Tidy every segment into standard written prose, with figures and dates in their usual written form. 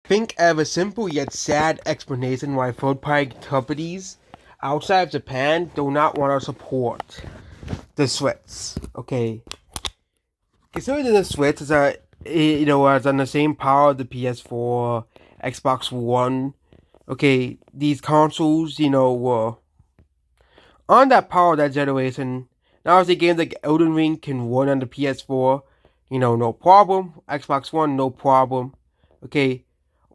Think of a simple yet sad explanation why third-party companies outside of Japan do not want to support the Switch. Okay, considering the Switch is is on the same power of the PS4, Xbox One. Okay, these consoles, were on that power of that generation. Now, as the games like Elden Ring can run on the PS4, no problem. Xbox One, no problem. Okay,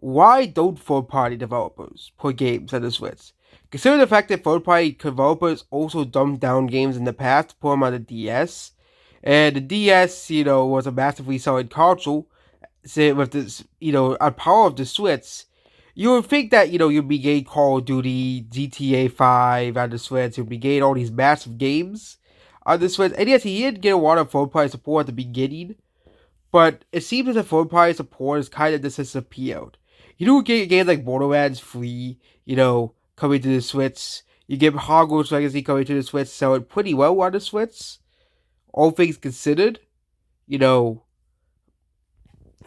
why don't third-party developers put games on the Switch? Consider the fact that third-party developers also dumbed down games in the past to put them on the DS, and the DS, was a massively selling console. So with this, on power of the Switch, you would think that you'd be getting Call of Duty, GTA 5 on the Switch, you'd be getting all these massive games on the Switch. And yes, he did get a lot of third-party support at the beginning, but it seems as if third-party support is kind of disappeared. You do get games like Borderlands free, coming to the Switch. You get Hogwarts Legacy coming to the Switch, selling pretty well on the Switch, all things considered, you know.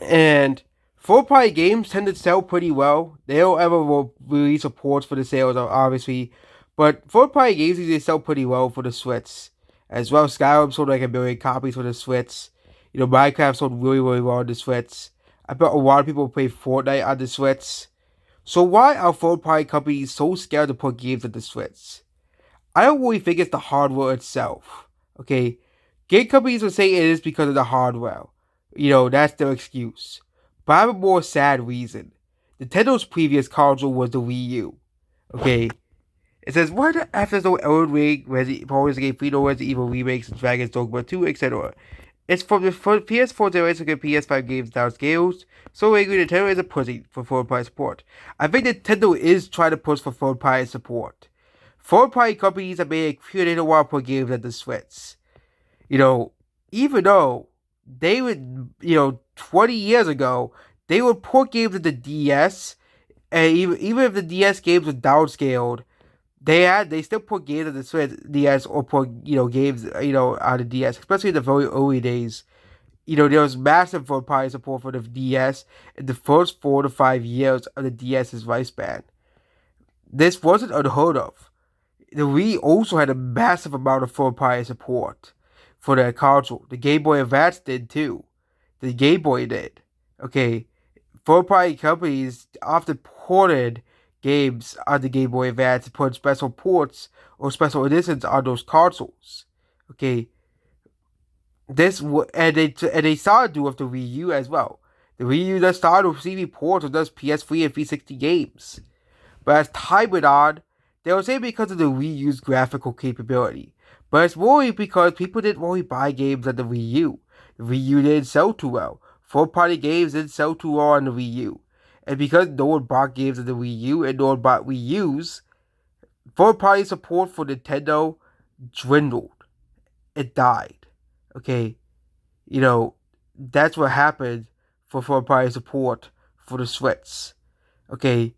And third-party games tend to sell pretty well. They don't ever release reports for the sales, obviously, but third-party games usually sell pretty well for the Switch. As well, Skyrim sold like 1 million copies for the Switch. Minecraft sold really, really well on the Switch. I bet a lot of people play Fortnite on the Switch. So why are third-party companies so scared to put games on the Switch? I don't really think it's the hardware itself. Okay, game companies would say it is because of the hardware. That's their excuse. But I have a more sad reason. Nintendo's previous console was the Wii U. Okay, it says, why the F there's no Elden Ring, Resident Evil 3, no Resident Evil remakes, Dragon's Dogma 2, etc. It's from the PS4 generation to PS5 games downscales, so angry Nintendo is a pussy for third-party support. I think Nintendo is trying to push for third-party support. Third-party companies have made it clear they don't want to put games at the Switch. Even though they would, 20 years ago, they would put games at the DS, and even if the DS games were downscaled, they still put games on the Switch DS or put games on the DS, especially in the very early days. There was massive third-party support for the DS in the first 4 to 5 years of the DS's lifespan. This wasn't unheard of. The Wii also had a massive amount of third-party support for their console. The Game Boy Advance did too. The Game Boy did. Okay, third-party companies often ported games on the Game Boy Advance to put special ports or special editions on those consoles. Okay, they started to do with the Wii U as well. The Wii U just started receiving ports of just PS3 and 360 games. But as time went on, they were saying because of the Wii U's graphical capability. But it's really because people didn't really buy games on the Wii U. The Wii U didn't sell too well. Third-party games didn't sell too well on the Wii U. And because no one bought games on the Wii U and no one bought Wii U's, third-party support for Nintendo dwindled. It died. Okay? That's what happened for third-party support for the Switch. Okay?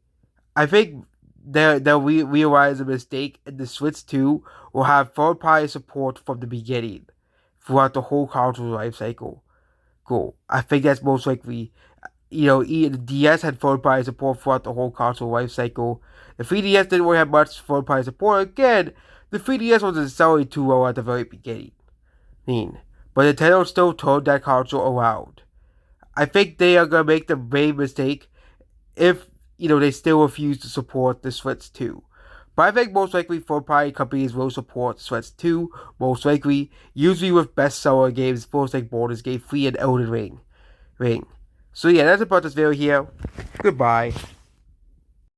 I think they'll realize a mistake, and the Switch 2 will have third-party support from the beginning throughout the whole console life cycle. Cool. I think that's most likely. The DS had third-party support throughout the whole console life cycle. The 3DS didn't really have much third-party support. Again, the 3DS wasn't selling too well at the very beginning. But Nintendo still turned that console around. I think they are going to make the main mistake if, they still refuse to support the Switch 2. But I think most likely third-party companies will support Switch 2, most likely, usually with bestseller games, first like Baldur's Gate 3 and Elden Ring. So yeah, that's about this video here. Goodbye.